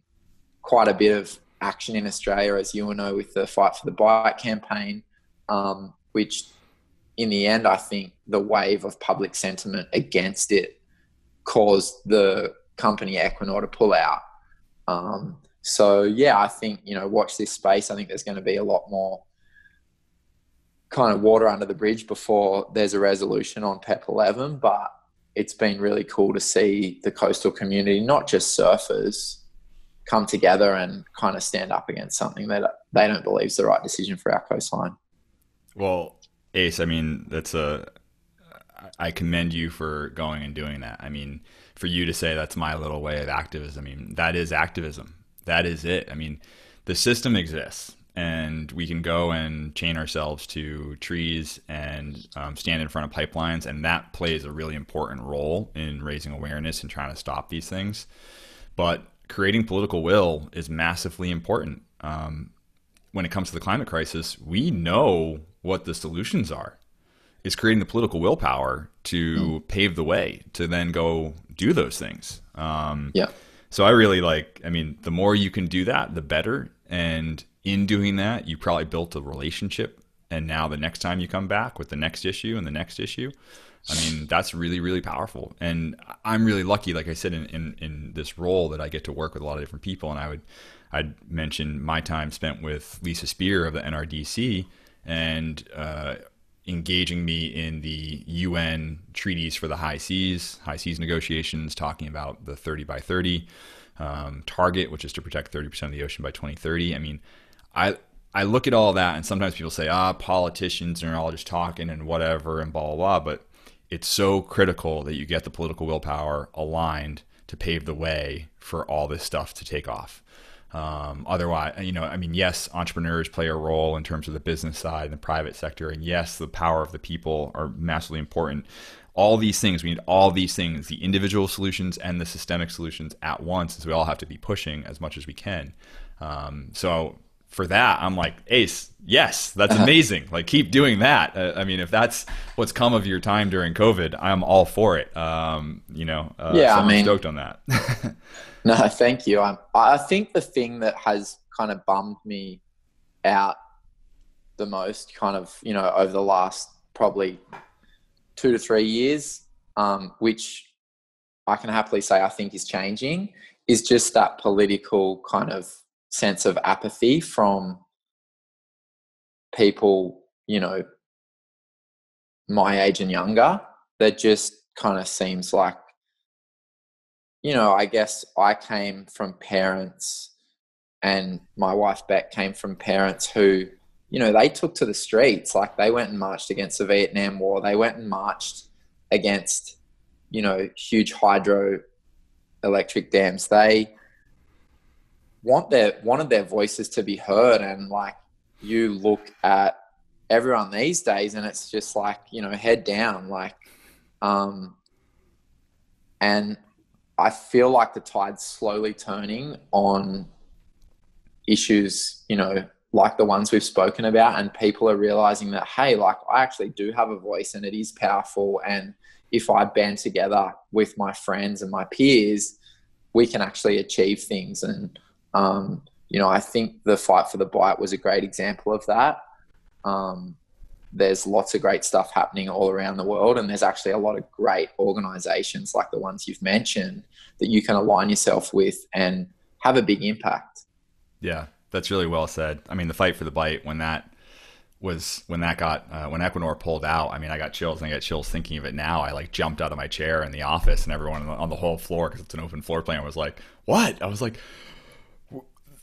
quite a bit of action in Australia, as you will know, with the Fight for the Bike campaign, which in the end, I think the wave of public sentiment against it caused the company Equinor to pull out. So, yeah, I think, watch this space. I think there's going to be a lot more kind of water under the bridge before there's a resolution on PEP 11, but it's been really cool to see the coastal community, not just surfers, come together and kind of stand up against something that they don't believe is the right decision for our coastline. Well, Ace, I mean, I commend you for going and doing that. I mean, for you to say that's my little way of activism, I mean, that is activism. That is it. I mean, the system exists and we can go and chain ourselves to trees and stand in front of pipelines. And that plays a really important role in raising awareness and trying to stop these things. But creating political will is massively important. When it comes to the climate crisis, we know what the solutions are. It's creating the political willpower to pave the way to then go do those things. So I really the more you can do that, the better. And in doing that, you probably built a relationship. And now the next time you come back with the next issue and the next issue, I mean, that's really, really powerful. And I'm really lucky, like I said, in this role that I get to work with a lot of different people. And I'd mention my time spent with Lisa Spear of the NRDC and engaging me in the UN treaties for the high seas negotiations, talking about the 30 by 30 target, which is to protect 30% of the ocean by 2030. I mean, I look at all that, and sometimes people say, politicians are all just talking and whatever and blah, blah, blah. But it's so critical that you get the political willpower aligned to pave the way for all this stuff to take off. Otherwise, yes, entrepreneurs play a role in terms of the business side and the private sector. And yes, the power of the people are massively important. All these things, we need all these things, the individual solutions and the systemic solutions at once. And so we all have to be pushing as much as we can. So for that, I'm like, Ace, yes, that's amazing. Like, keep doing that. If that's what's come of your time during COVID, I'm all for it. So I'm stoked on that. No, thank you. I think the thing that has kind of bummed me out the most over the last probably 2 to 3 years, which I can happily say I think is changing, is just that political kind of sense of apathy from people, my age and younger, that just kind of seems like, I guess I came from parents, and my wife Beck came from parents who, they took to the streets. Like, they went and marched against the Vietnam War. They went and marched against, huge hydroelectric dams. They wanted their voices to be heard. And like, you look at everyone these days and it's just like, head down, like, and I feel like the tide's slowly turning on issues, like the ones we've spoken about, and people are realizing that, hey, like, I actually do have a voice and it is powerful. And if I band together with my friends and my peers, we can actually achieve things. And, I think the Fight for the Bite was a great example of that. There's lots of great stuff happening all around the world, and there's actually a lot of great organizations like the ones you've mentioned that you can align yourself with and have a big impact. Yeah, that's really well said. I mean, the Fight for the Bite, when Equinor pulled out, I mean, I got chills, and I get chills thinking of it now. I like jumped out of my chair in the office, and everyone on the whole floor, because it's an open floor plan, was like, "What?" I was like,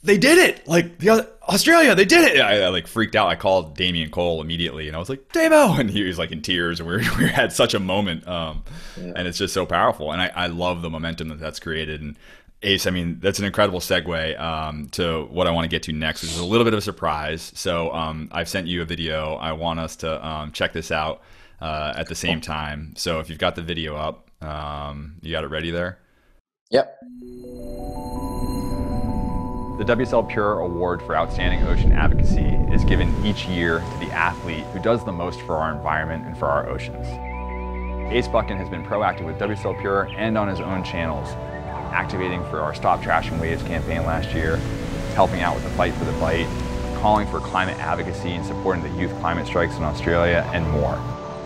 "They did it! Like, Australia, they did it!" I like freaked out. I called Damien Cole immediately, and I was like, "Damo!" And he was like in tears, and we had such a moment. And it's just so powerful, and I love the momentum that's created. And Ace, I mean, that's an incredible segue to what I want to get to next, which is a little bit of a surprise. So I've sent you a video. I want us to check this out at the same time. So if you've got the video up, you got it ready there? Yep. The WSL Pure Award for Outstanding Ocean Advocacy is given each year to the athlete who does the most for our environment and for our oceans. Ace Buchan has been proactive with WSL Pure and on his own channels, activating for our Stop Trashing Waves campaign last year, helping out with the Fight for the Bite, calling for climate advocacy and supporting the youth climate strikes in Australia, and more.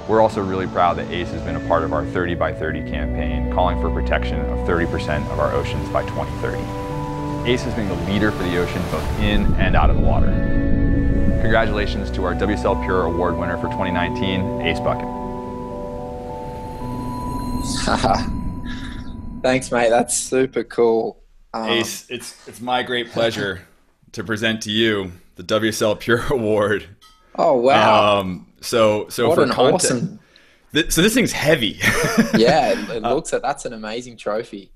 We're also really proud that Ace has been a part of our 30 by 30 campaign, calling for protection of 30% of our oceans by 2030. Ace has been the leader for the ocean both in and out of the water. Congratulations to our WSL Pure Award winner for 2019, Ace Buchan. Thanks, mate. That's super cool. Ace, it's my great pleasure to present to you the WSL Pure Award. Oh, wow. So what for an context, awesome... so this thing's heavy. Yeah, it looks like that's an amazing trophy.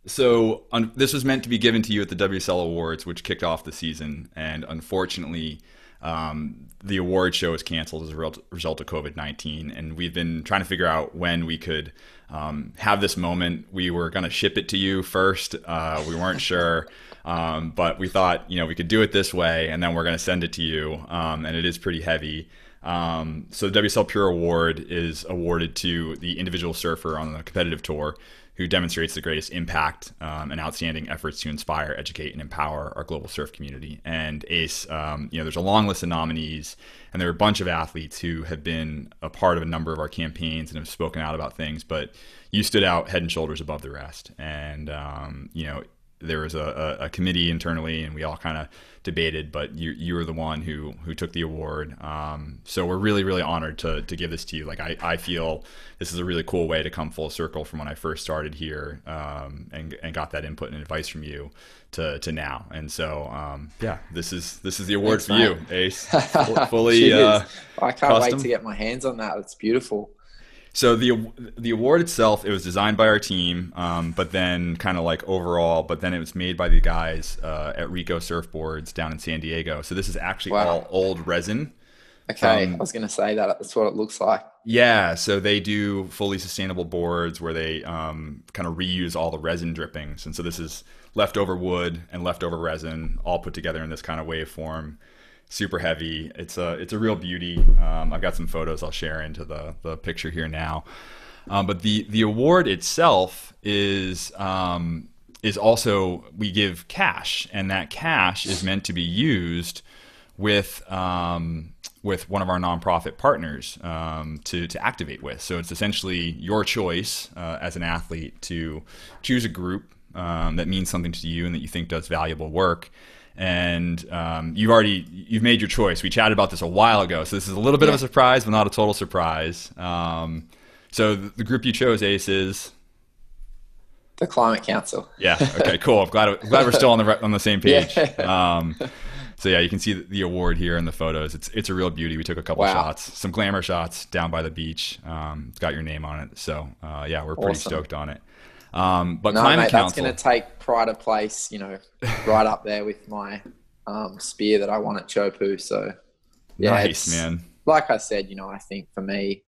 This was meant to be given to you at the WSL Awards, which kicked off the season, and unfortunately, the award show was canceled as a result of COVID-19, and we've been trying to figure out when we could have this moment. We were going to ship it to you first. We weren't sure, but we thought, we could do it this way, and then we're going to send it to you, and it is pretty heavy. So the WSL Pure Award is awarded to the individual surfer on the competitive tour who demonstrates the greatest impact and outstanding efforts to inspire, educate, and empower our global surf community. And Ace, there's a long list of nominees, and there are a bunch of athletes who have been a part of a number of our campaigns and have spoken out about things, but you stood out head and shoulders above the rest. And, there was a committee internally, and we all kind of debated, but you were the one who took the award. So we're really, really honored to give this to you. Like, I feel this is a really cool way to come full circle from when I first started here, and got that input and advice from you to now. And so, this is the award. Thanks, for mate. You, Ace. Fully I can't custom. wait to get my hands on that. It's beautiful. So the award itself, it was designed by our team, but then kind of like overall, but then it was made by the guys at Rico Surfboards down in San Diego. So this is actually all old resin. Okay, I was going to say that. That's what it looks like. Yeah, so they do fully sustainable boards where they kind of reuse all the resin drippings. And so this is leftover wood and leftover resin all put together in this kind of waveform. Super heavy. It's a real beauty. I've got some photos I'll share into the picture here now. But the award itself is also, we give cash, and that cash is meant to be used with one of our nonprofit partners to activate with. So it's essentially your choice as an athlete to choose a group that means something to you and that you think does valuable work. And you've made your choice. We chatted about this a while ago, so this is a little bit of a surprise, but not a total surprise. So the group you chose, Ace, is the Climate Council. Yeah. Okay. Cool. I'm glad we're still on the same page. Yeah. So yeah, you can see the award here in the photos. It's a real beauty. We took a couple shots, some glamour shots down by the beach. It's got your name on it. So yeah, we're pretty stoked on it. But no, Climate mate, Council, that's going to take pride of place, right up there with my spear that I won at Chopu. So yeah, nice, man. Like I said, I think for me,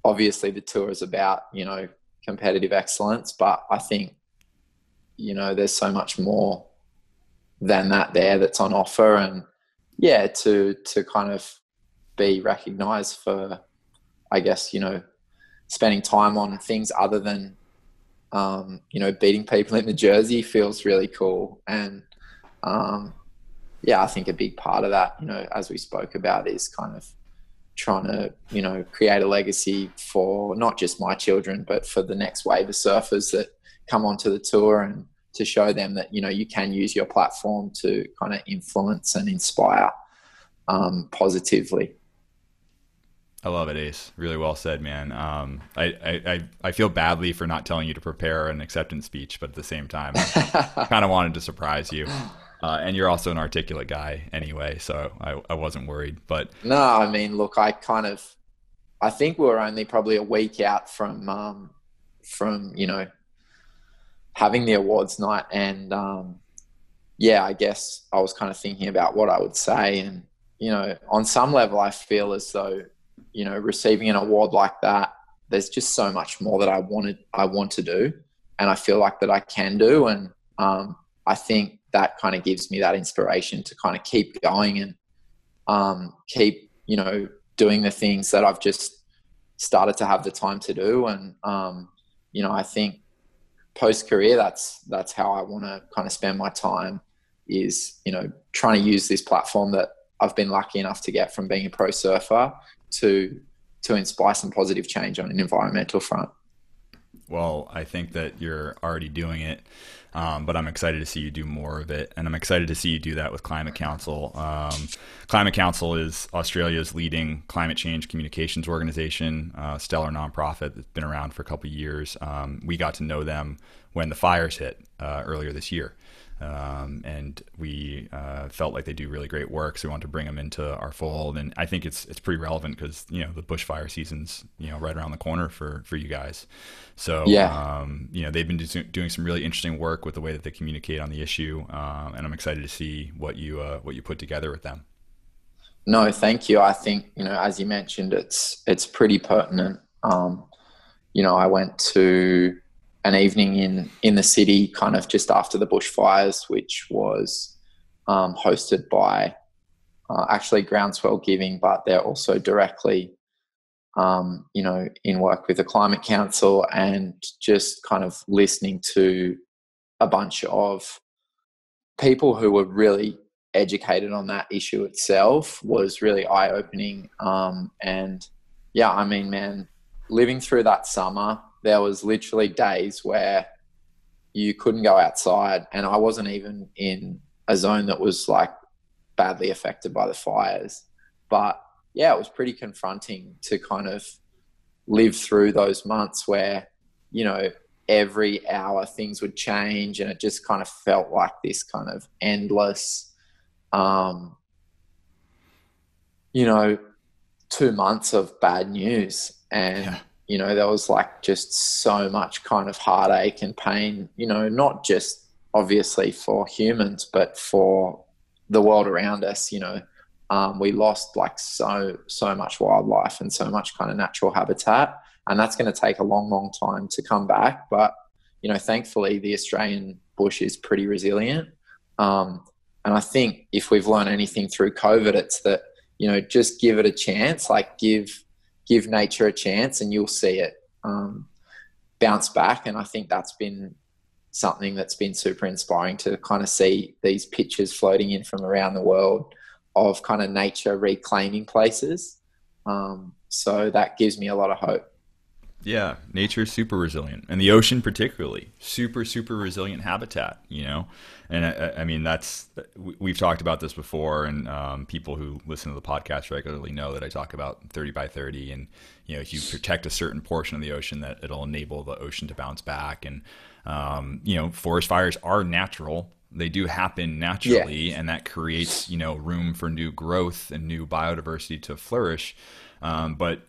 obviously the tour is about, competitive excellence, but I think, there's so much more than that there that's on offer. And yeah, to kind of be recognized for, I guess, spending time on things other than, beating people in the jersey feels really cool. And yeah, I think a big part of that, as we spoke about, is kind of trying to, create a legacy for not just my children, but for the next wave of surfers that come onto the tour, and to show them that, you can use your platform to kind of influence and inspire positively. I love it, Ace. Really well said, man. I feel badly for not telling you to prepare an acceptance speech, but at the same time, I kind of wanted to surprise you. And you're also an articulate guy anyway, so I wasn't worried. But no, I mean, look, I think we were only probably a week out from having the awards night, and yeah, I guess I was kind of thinking about what I would say, and on some level, I feel as though receiving an award like that, there's just so much more that I want to do, and I feel like that I can do, and I think that kind of gives me that inspiration to kind of keep going and keep, doing the things that I've just started to have the time to do. And, I think post-career, that's how I want to kind of spend my time, is, trying to use this platform that I've been lucky enough to get from being a pro surfer to inspire some positive change on an environmental front. Well, I think that you're already doing it, but I'm excited to see you do more of it, and I'm excited to see you do that with Climate Council. Climate Council is Australia's leading climate change communications organization, stellar nonprofit that's been around for a couple of years. We got to know them when the fires hit earlier this year. And we felt like they do really great work, so we wanted to bring them into our fold. And I think it's pretty relevant because the bushfire season's right around the corner for you guys. So yeah. They've been doing some really interesting work with the way that they communicate on the issue, and I'm excited to see what you put together with them. No, thank you. I think as you mentioned, it's pretty pertinent. I went to an evening in the city kind of just after the bushfires, which was hosted by actually Groundswell Giving, but they're also directly, in work with the Climate Council, and just kind of listening to a bunch of people who were really educated on that issue itself was really eye-opening. And yeah, I mean, man, living through that summer, there was literally days where you couldn't go outside, and I wasn't even in a zone that was like badly affected by the fires. But yeah, it was pretty confronting to kind of live through those months where, every hour things would change, and it just kind of felt like this kind of endless, 2 months of bad news. And there was like just so much kind of heartache and pain, not just obviously for humans, but for the world around us. We lost like so much wildlife and so much kind of natural habitat, and that's going to take a long time to come back. But, thankfully the Australian bush is pretty resilient. And I think if we've learned anything through COVID, it's that, just give it a chance, like give nature a chance, and you'll see it bounce back. And I think that's been something that's been super inspiring, to kind of see these pictures floating in from around the world of kind of nature reclaiming places. So that gives me a lot of hope. Yeah, nature's super resilient, and the ocean particularly, super resilient habitat. And I mean we've talked about this before, and people who listen to the podcast regularly know that I talk about 30 by 30, and if you protect a certain portion of the ocean, that it'll enable the ocean to bounce back. And forest fires are natural. They do happen naturally, and that creates room for new growth and new biodiversity to flourish. But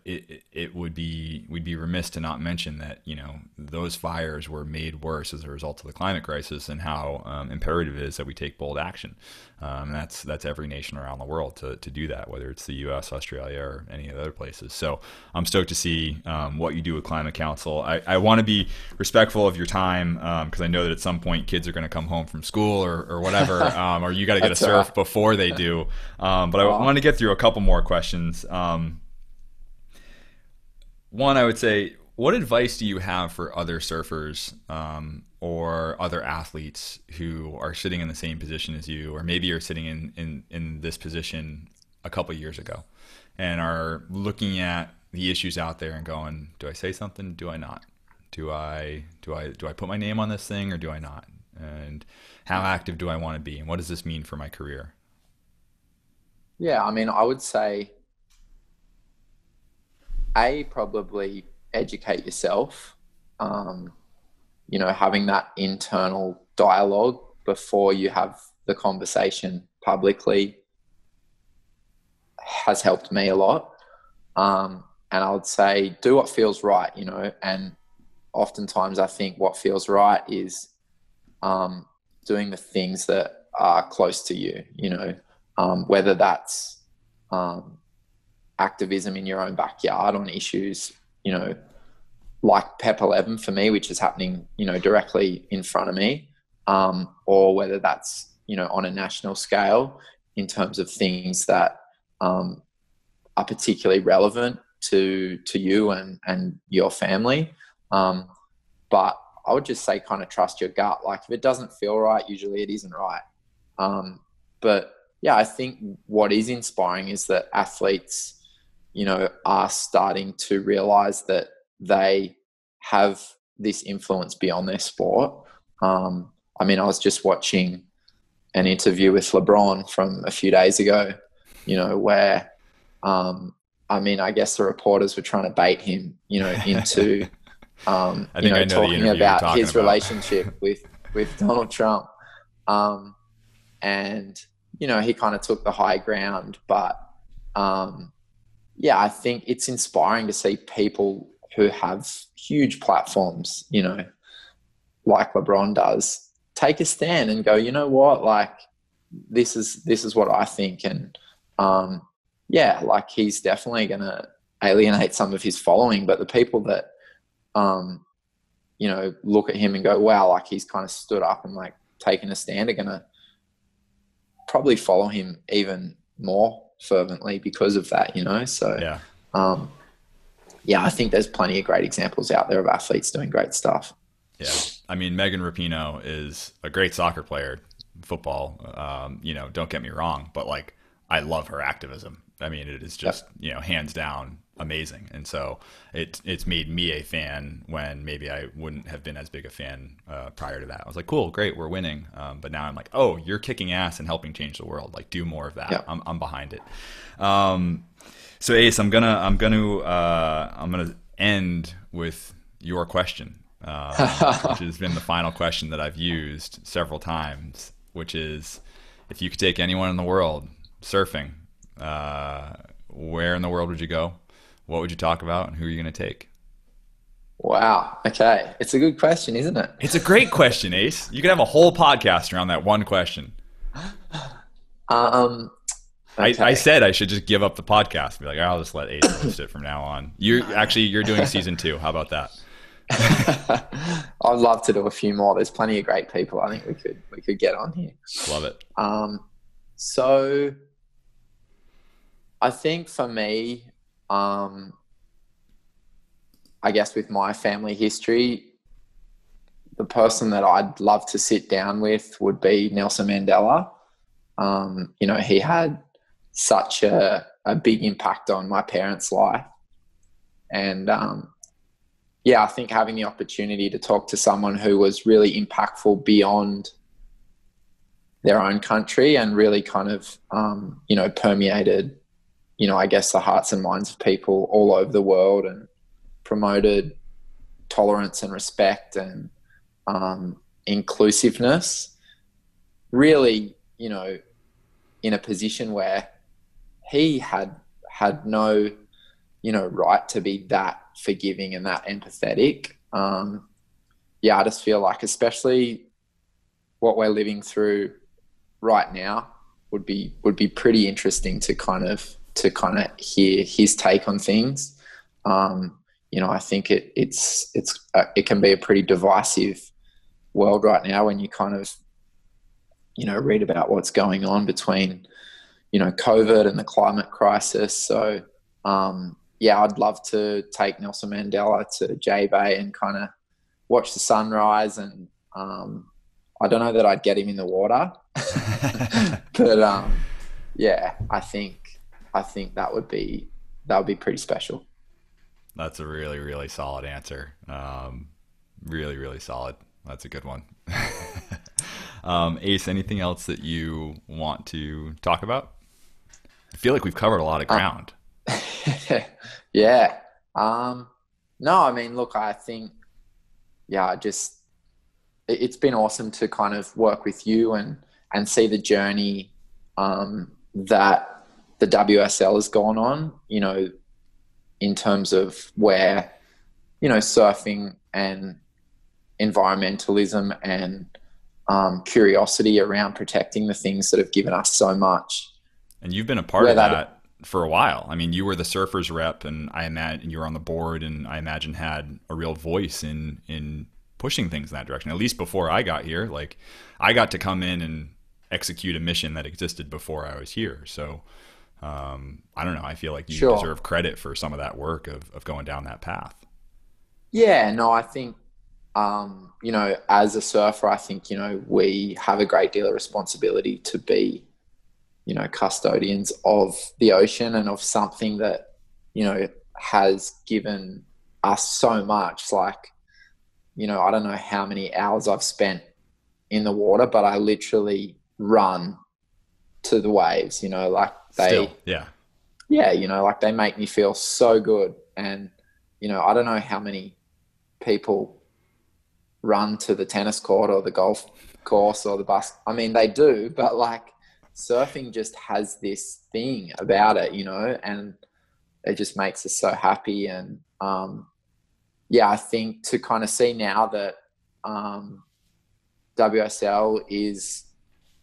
we'd be remiss to not mention that those fires were made worse as a result of the climate crisis, and how imperative it is that we take bold action. That's every nation around the world to do that, whether it's the U.S., Australia, or any of the other places. So I'm stoked to see what you do with Climate Council. I want to be respectful of your time, because I know that at some point kids are going to come home from school or whatever, or you got to get a surf before they do. But I want to get through a couple more questions. One, I would say, what advice do you have for other surfers or other athletes who are sitting in the same position as you, or maybe you're sitting in this position a couple of years ago and are looking at the issues out there and going, do I say something? Do I not? Do I put my name on this thing, or do I not? And how active do I want to be? And what does this mean for my career? Yeah, I mean, I would say, probably educate yourself, having that internal dialogue before you have the conversation publicly has helped me a lot. And I would say do what feels right, and oftentimes I think what feels right is doing the things that are close to you, whether that's activism in your own backyard on issues, like PEP 11 for me, which is happening, directly in front of me, or whether that's, on a national scale in terms of things that are particularly relevant to you and your family. But I would just say kind of trust your gut. Like if it doesn't feel right, usually it isn't right. But yeah, I think what is inspiring is that athletes, are starting to realize that they have this influence beyond their sport. I mean, I was just watching an interview with LeBron from a few days ago, where, I guess the reporters were trying to bait him, into, talking about his relationship with Donald Trump. And, he kind of took the high ground, but, I think it's inspiring to see people who have huge platforms, like LeBron does, take a stand and go, you know what, like this is what I think. And like he's definitely going to alienate some of his following, but the people that, look at him and go, wow, like he's kind of stood up and like taken a stand, are going to probably follow him even more fervently because of that, So, I think there's plenty of great examples out there of athletes doing great stuff. Yeah. I mean, Megan Rapinoe is a great soccer player, football, don't get me wrong, but like, I love her activism. I mean, it is just, hands down amazing. And so it's made me a fan when maybe I wouldn't have been as big a fan prior to that. I was like, cool, great, we're winning. But now I'm like, oh, you're kicking ass and helping change the world. Like, do more of that. Yeah. I'm behind it. So Ace, I'm gonna end with your question, which has been the final question that I've used several times, which is, if you could take anyone in the world surfing, where in the world would you go? What would you talk about, and who are you going to take? Wow. Okay. It's a good question, isn't it? It's a great question, Ace. You could have a whole podcast around that one question. Okay. I said I should just give up the podcast. Be like, I'll just let Ace host it from now on. You're doing season 2. How about that? I'd love to do a few more. There's plenty of great people I think we could get on here. Love it. So I think for me, I guess with my family history, the person that I'd love to sit down with would be Nelson Mandela. He had such a big impact on my parents' life. And, yeah, I think having the opportunity to talk to someone who was really impactful beyond their own country and really kind of, permeated, I guess the hearts and minds of people all over the world and promoted tolerance and respect and inclusiveness, really, in a position where he had no, right to be that forgiving and that empathetic. I just feel like, especially what we're living through right now, would be pretty interesting to kind of hear his take on things. I think it can be a pretty divisive world right now when you kind of, read about what's going on between, COVID and the climate crisis. So, I'd love to take Nelson Mandela to J-Bay and kind of watch the sunrise. And I don't know that I'd get him in the water, but I think that would be pretty special. That's a really, really solid answer. Really, really solid. That's a good one. Ace, anything else that you want to talk about? I feel like we've covered a lot of ground. Yeah. No, I mean, look, I think, it's been awesome to kind of work with you and see the journey that the WSL has gone on, in terms of where, surfing and environmentalism and curiosity around protecting the things that have given us so much. And you've been a part of that for a while. I mean, you were the surfers rep, and I imagine you were on the board, and I imagine had a real voice in pushing things in that direction. At least before I got here, like I got to come in and execute a mission that existed before I was here. So I don't know. I feel like you deserve credit for some of that work of going down that path. Yeah, no, I think, as a surfer, I think, we have a great deal of responsibility to be, custodians of the ocean and of something that, has given us so much. Like, I don't know how many hours I've spent in the water, but I literally run to the waves, like they make me feel so good. And, I don't know how many people run to the tennis court or the golf course or the bus. I mean, they do, but like surfing just has this thing about it, and it just makes us so happy. And, I think to kind of see now that WSL is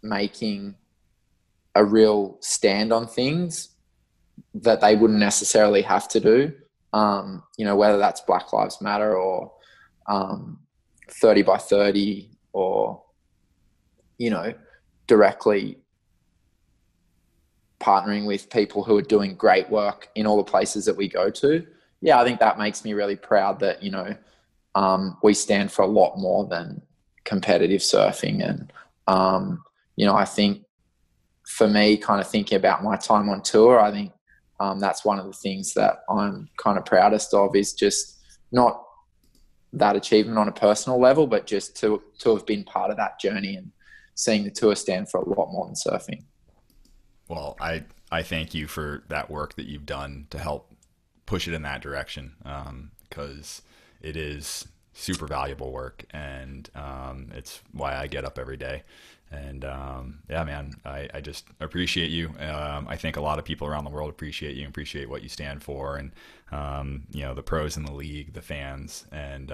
making a real stand on things that they wouldn't necessarily have to do, whether that's Black Lives Matter or 30 by 30 or, directly partnering with people who are doing great work in all the places that we go to. Yeah, I think that makes me really proud that, we stand for a lot more than competitive surfing. And, I think for me, kind of thinking about my time on tour, I think that's one of the things that I'm kind of proudest of, is just not that achievement on a personal level, but just to have been part of that journey and seeing the tour stand for a lot more than surfing. Well, I thank you for that work that you've done to help push it in that direction, because it is super valuable work, and it's why I get up every day. And man, I just appreciate you. I think a lot of people around the world appreciate you and appreciate what you stand for, and the pros in the league, the fans, and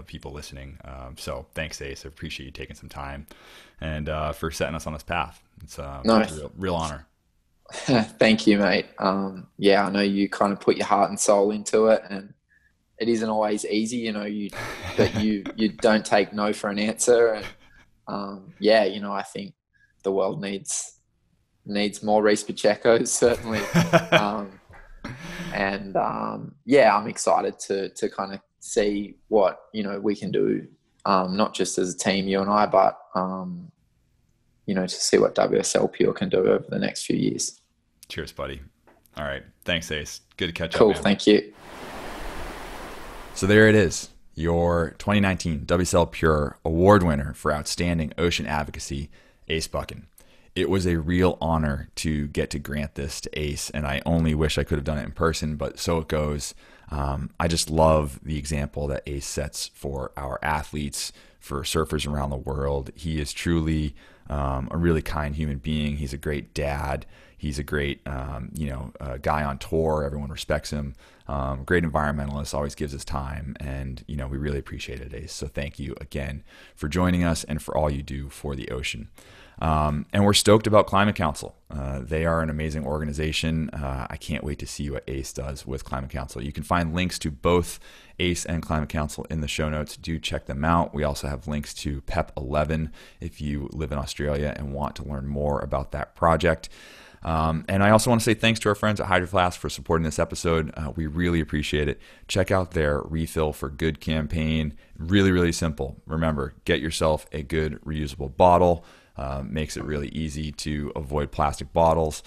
people listening. So thanks, Ace. I appreciate you taking some time and for setting us on this path. It's nice. a real honor. Thank you, mate. I know you kind of put your heart and soul into it, and it isn't always easy, but you don't take no for an answer. And I think the world needs more Reece Pacheco's, certainly. I'm excited to kind of see what, we can do, not just as a team, you and I, but, to see what WSL Pure can do over the next few years. Cheers, buddy. All right. Thanks, Ace. Good to catch up. Cool. Thank you. So there it is. your 2019 WSL Pure Award winner for outstanding ocean advocacy, Ace Buchan. It was a real honor to get to grant this to Ace, and I only wish I could have done it in person, but so it goes. I just love the example that Ace sets for our athletes, for surfers around the world. He is truly a really kind human being. He's a great dad. He's a great, guy on tour. Everyone respects him. Great environmentalist, always gives his time, and we really appreciate it, Ace. So thank you again for joining us and for all you do for the ocean. And we're stoked about Climate Council. They are an amazing organization. I can't wait to see what Ace does with Climate Council. You can find links to both Ace and Climate Council in the show notes. Do check them out. We also have links to PEP 11 if you live in Australia and want to learn more about that project. And I also want to say thanks to our friends at Hydro Flask for supporting this episode. We really appreciate it. Check out their Refill for Good campaign. Really, really simple. Remember, get yourself a good reusable bottle. Makes it really easy to avoid plastic bottles.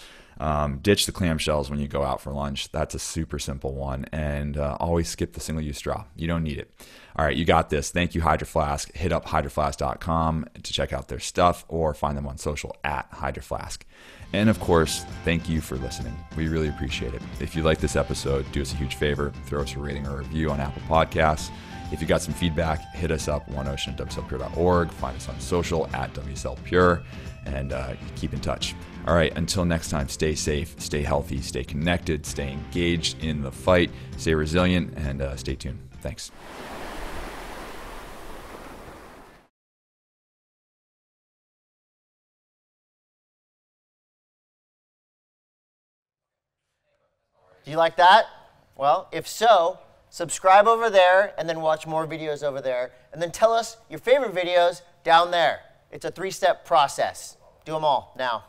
Ditch the clamshells when you go out for lunch. That's a super simple one. And always skip the single-use straw. You don't need it. All right, you got this. Thank you, Hydro Flask. Hit up hydroflask.com to check out their stuff or find them on social at Hydro Flask. And of course, thank you for listening. We really appreciate it. If you like this episode, do us a huge favor. Throw us a rating or a review on Apple Podcasts. If you got some feedback, hit us up, oneocean at wslpure.org. Find us on social at WSL Pure, and keep in touch. All right, until next time, stay safe, stay healthy, stay connected, stay engaged in the fight, stay resilient, and stay tuned. Thanks. Do you like that? Well, if so, subscribe over there and then watch more videos over there. And then tell us your favorite videos down there. It's a 3-step process. Do them all now.